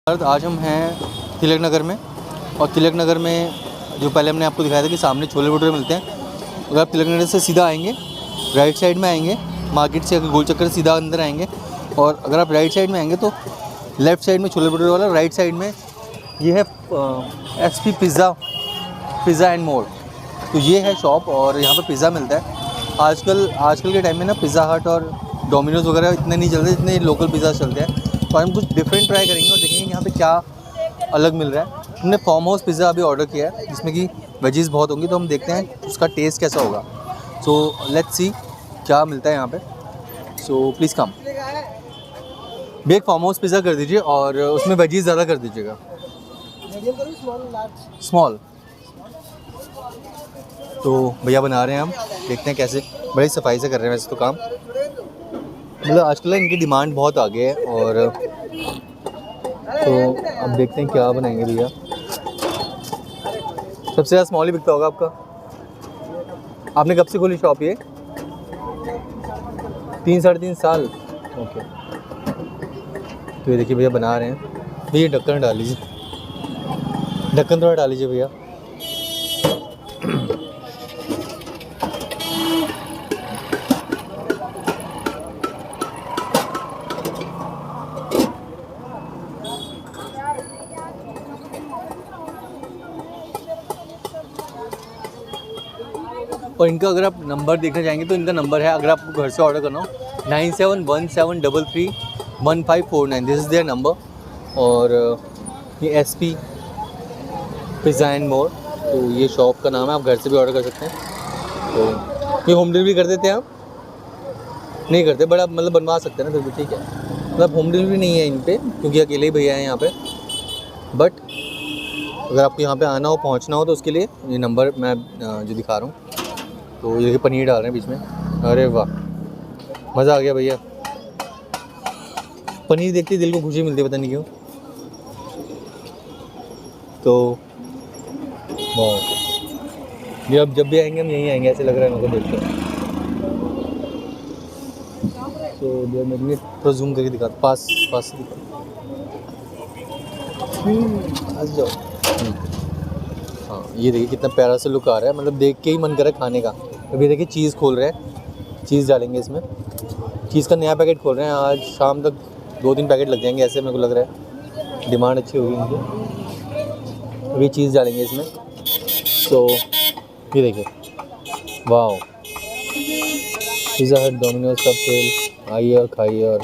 आज हम हैं तिलक नगर में। और तिलक नगर में जो पहले हमने आपको दिखाया था कि सामने छोले भटूरे मिलते हैं। अगर आप तिलक नगर से सीधा आएंगे, राइट साइड में आएंगे, मार्केट से अगर गोल चक्कर सीधा अंदर आएंगे, और अगर आप राइट साइड में आएंगे तो लेफ़्ट साइड में छोले भटूरे वाला, राइट साइड में ये है SP पिज़्ज़ा एंड मोर। तो ये है शॉप और यहाँ पर पिज़्ज़ा मिलता है। आजकल के टाइम में ना पिज़्ज़ा हट और डोमिनोज़ वगैरह इतने नहीं चलते जितने लोकल पिज़्ज़ा चलते हैं। तो हम कुछ डिफरेंट ट्राई करेंगे और देखेंगे कि यहाँ पे क्या अलग मिल रहा है। हमने फार्म हाउस पिज़्ज़ा अभी ऑर्डर किया है जिसमें कि वेजीज़ बहुत होंगी, तो हम देखते हैं उसका टेस्ट कैसा होगा। सो लेट्स सी क्या मिलता है यहाँ पे। सो प्लीज़ कम। भैया एक फार्म हाउस पिज़्ज़ा कर दीजिए और उसमें वेजीज़ ज़्यादा कर दीजिएगा। स्मॉल। तो भैया बना रहे हैं, हम देखते हैं कैसे। बड़ी सफाई से कर रहे हैं वैसे तो काम। मतलब आजकल इनकी डिमांड बहुत आगे है और तो अब देखते हैं क्या बनाएंगे भैया। सबसे ज़्यादा स्मॉल ही बिकता होगा आपका। आपने कब से खोली शॉप ये? 3-3.5 साल। ओके। तो ये देखिए भैया बना रहे हैं। भैया ढक्कन हटा लीजिए, ढक्कन थोड़ा हटा लीजिए भैया। और इनका अगर आप नंबर देखना चाहेंगे तो इनका नंबर है, अगर आपको घर से ऑर्डर करना हो 9717331549। This is their number. और ये SP पिज़्ज़ा एंड मोर, तो ये शॉप का नाम है। आप घर से भी ऑर्डर कर सकते हैं। तो ये होम डिलीवरी कर देते हैं आप? नहीं करते, बट आप मतलब बनवा सकते हैं ना, फिर भी ठीक है। मतलब होम डिलीवरी नहीं है इन पर क्योंकि अकेले ही भैया हैं यहाँ पे। बट अगर आपको यहाँ पे आना हो, पहुँचना हो, तो उसके लिए ये नंबर मैं जो दिखा रहा हूँ। तो ये पनीर डाल रहे हैं बीच में। अरे वाह, मज़ा आ गया भैया। पनीर देखते ही दिल को खुशी मिलती है, पता नहीं क्यों। तो वाह, ये अब जब भी आएंगे हम यहीं आएंगे, ऐसे लग रहा है मेरे को देख के। तो देर में थोड़ा जूम करके दिखा, पास से दिखा। आ जाओ। हाँ, ये देखिए कितना प्यारा सा लुक आ रहा है, मतलब देख के ही मन कर रहा है खाने का। अभी देखिए चीज़ खोल रहे हैं, चीज़ डालेंगे इसमें। चीज़ का नया पैकेट खोल रहे हैं, आज शाम तक 2-3 पैकेट लग जाएंगे ऐसे मेरे को लग रहा है। डिमांड अच्छी होगी इनकी। अभी चीज़ डालेंगे इसमें। तो ये देखिए, वाह, पिज़्ज़ा हट डोमिनोज का सेल। आइए और खाइए और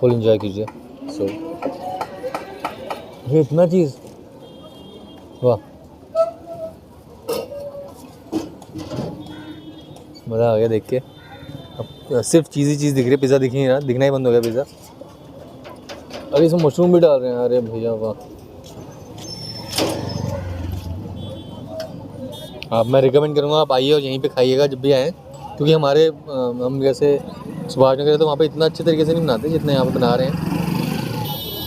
फुल एंजॉय कीजिए। सो ये इतना चीज़, वाह, मज़ा आ गया देख के। अब सिर्फ चीज़ ही चीज़ दिख रही है, पिज़्ज़ा दिख नहीं रहा, दिखना ही बंद हो गया पिज़्ज़ा। अरे इसमें मशरूम भी डाल रहे हैं, अरे भैया वाह। आप मैं रिकमेंड करूँगा आप आइए और यहीं पे खाइएगा जब भी आएँ, क्योंकि हमारे हम जैसे सुभाष नगर तो वहाँ पे इतना अच्छे तरीके से नहीं बनाते जितने यहाँ पे बना रहे हैं।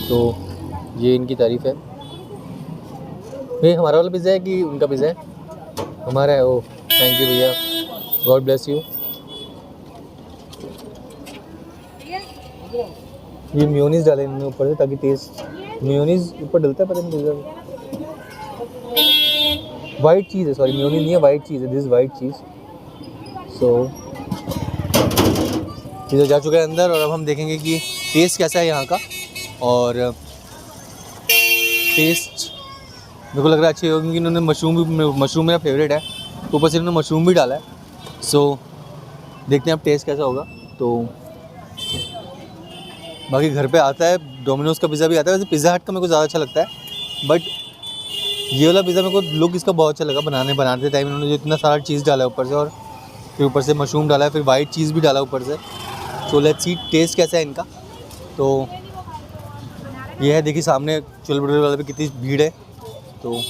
तो ये इनकी तारीफ़ है। ये हमारा वाला पिज़्ज़ा है कि उनका पिज़्ज़ा है? हमारा है। ओ थैंक यू भैया, गॉड ब्लेस यू। ये मेयोनीज़ डाले इन्होंने ऊपर से ताकि टेस्ट, मेयोनीज़ ऊपर डलता है पता नहीं पिज़्ज़ा। वाइट चीज़ है, सॉरी मेयोनीज़ नहीं है, वाइट चीज़ है। This is white cheese. So pizza जा चुका है अंदर और अब हम देखेंगे कि टेस्ट कैसा है यहाँ का। और टेस्ट मेरे को लग रहा है अच्छी होगी क्योंकि इन्होंने मशरूम मेरा फेवरेट है, तो ऊपर से इन्होंने मशरूम भी डाला है। सो देखते हैं अब टेस्ट कैसा होगा। तो बाकी घर पे आता है, डोमिनोज़ का पिज़्ज़ा भी आता है। वैसे पिज़्ज़ा हट का मेरे को ज़्यादा अच्छा लगता है, बट ये वाला पिज़्ज़ा मेरे को लुक इसका बहुत अच्छा लगा। बनाते टाइम इन्होंने जो इतना सारा चीज़ डाला है ऊपर से, और फिर ऊपर से मशरूम डाला है, फिर वाइट चीज़ भी डाला ऊपर से। सो लेट्स सी टेस्ट कैसा है इनका। तो ये है, देखिए सामने छोले भटूरे वाले पे कितनी भीड़ है। तो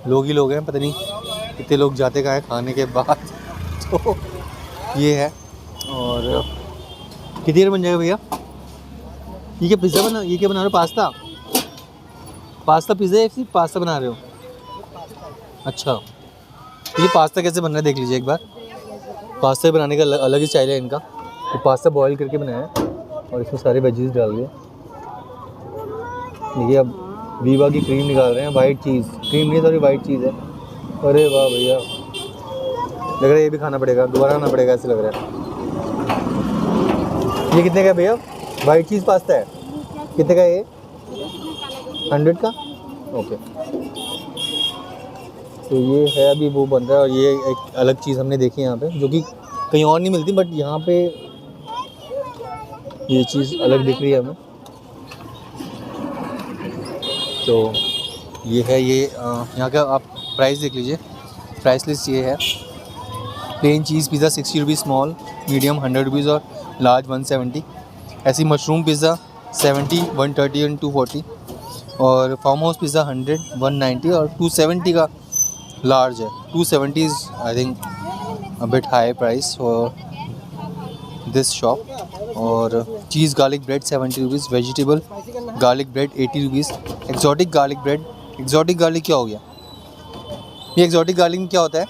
लोग ही लोग हैं, पता नहीं कितने लोग जाते कहाँ हैं खाने के बाद। तो ये है। और कितनी देर बन जाएगा भैया? ये क्या पिज़्ज़ा बना, ये क्या बना रहे हो? पास्ता पिज़्ज़ा है, सिर्फ पास्ता बना रहे हो? अच्छा, ये पास्ता कैसे बन रहा है देख लीजिए एक बार। पास्ता बनाने का अलग ही स्टाइल है इनका। तो पास्ता बॉईल करके बनाया है और इसमें सारे वेजीज डाल दिए। देखिए अब वीवा की क्रीम निकाल रहे हैं, वाइट चीज़, क्रीम नहीं सॉरी वाइट चीज़ है। अरे वाह भैया, लग रहा है ये भी खाना पड़ेगा, दोबारा खाना पड़ेगा ऐसे लग रहा है। ये कितने का है भैया? वाइट चीज़ पास्ता है, कितने का है ये? 100 का, ओके। तो ये है अभी वो बन रहा है, और ये एक अलग चीज़ हमने देखी यहाँ पे जो कि कहीं और नहीं मिलती, बट यहाँ पे ये चीज़ अलग दिख रही है हमें। तो ये है, ये यहाँ का आप प्राइस देख लीजिए, प्राइस लिस्ट ये है। Plain cheese pizza 60 rupees, small medium 100 rupees और लार्ज 170। ऐसी मशरूम पिज़्ज़ा 70, 130 एंड 240। और फार्म हाउस पिज़्ज़ा 100, 190 और 270 का लार्ज है। 270 is I think a bit high price for this shop. और cheese garlic bread 70 rupees, vegetable garlic bread 80 rupees, exotic garlic bread. Exotic garlic क्या हो गया? ये एक्जॉटिक गार्लिक में क्या होता है?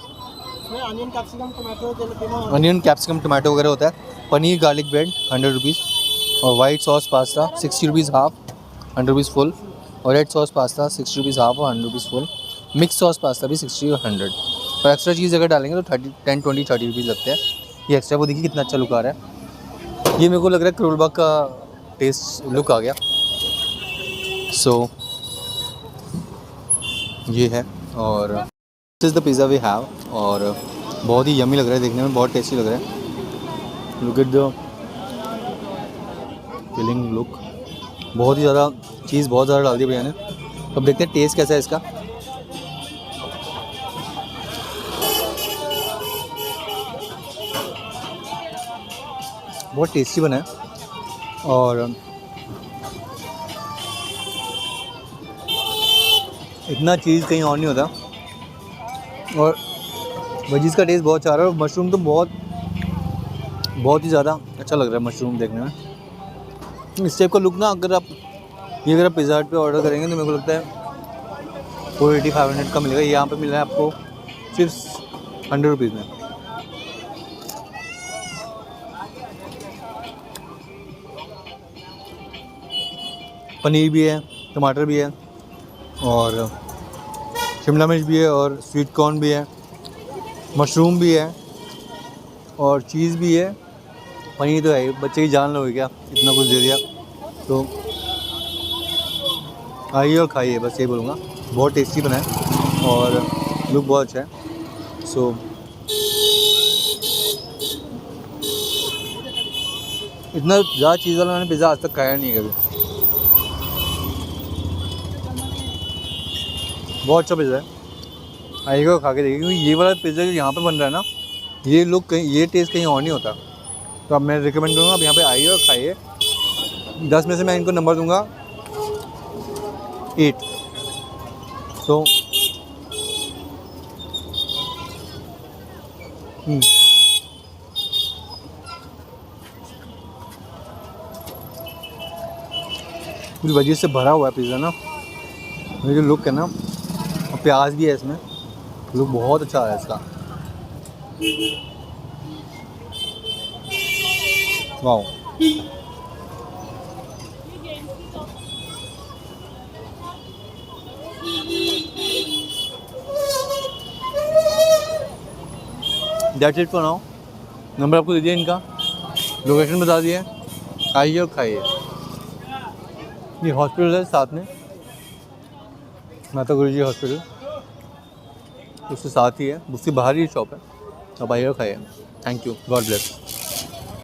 अनियन कैप्सिकम टमाटो वगैरह होता है। पनीर गार्लिक ब्रेड 100 रुपीज़ और white sauce pasta 60 rupees half, 100 rupees full. और red sauce pasta 60 rupees half और 100 rupees full. Mix sauce pasta भी 60 और 100। और एक्स्ट्रा चीज़ अगर डालेंगे तो 10, 20, 30 रुपीज़ लगते हैं। ये एक्स्ट्रा, वो देखिए कितना अच्छा लुक आ रहा है। ये मेरे को लग रहा है करोल बाग का टेस्ट लुक आ गया। सो ये है, और this is the pizza we have. और बहुत ही यम्मी लग रहा है, देखने में बहुत टेस्टी लग रहा है। Look at the filling look, बहुत ही ज़्यादा चीज़ बहुत ज़्यादा डाल दी भैया ने। अब देखते हैं टेस्ट कैसा है इसका। बहुत टेस्टी बना है, और इतना चीज़ कहीं और नहीं होता, और वेजिस का टेस्ट बहुत अच्छा आ रहा है। और मशरूम तो बहुत ही ज़्यादा अच्छा लग रहा है मशरूम देखने में। इस टाइप का लुक ना, अगर आप पिज़्ज़ा हट पे ऑर्डर करेंगे तो मेरे को लगता है 480-500 का मिलेगा। यहाँ पे मिल रहा है आपको सिर्फ 100 रुपीज़ में। पनीर भी है, टमाटर भी है, और शिमला मिर्च भी है, और स्वीट कॉर्न भी है, मशरूम भी है, और चीज़ भी है। पनीर तो है, बच्चे की जान लोगे क्या, इतना कुछ दे दिया। तो आइए और खाइए, बस यही बोलूँगा। बहुत टेस्टी बना है और लुक बहुत अच्छा है। सो इतना ज़्यादा चीज़ वाला मैंने पिज़्ज़ा आज तक खाया नहीं है कभी। बहुत अच्छा पिज़्ज़ा है, आइएगा खा के देखिए, क्योंकि ये वाला पिज़्ज़ा जो यहाँ पे बन रहा है ना, ये लुक कहीं, ये टेस्ट कहीं और नहीं होता। तो अब मैं रिकमेंड करूँगा आप यहाँ पे आइए और खाइए। 10 में से मैं इनको नंबर दूँगा 8। तो पूरी वजह से भरा हुआ है पिज़्ज़ा ना, ये जो लुक है ना, और प्याज भी है इसमें, लुक बहुत अच्छा है इसका। Wow, that's it for now. Number आपको दे दिया इनका, लोकेशन बता दिए, आइए और खाइए। ये हॉस्पिटल है साथ में, माता गुरु जी हॉस्पिटल, उसके साथ ही है, उसके बाहर ही शॉप है। अब आइए और खाइए। Thank you, God bless.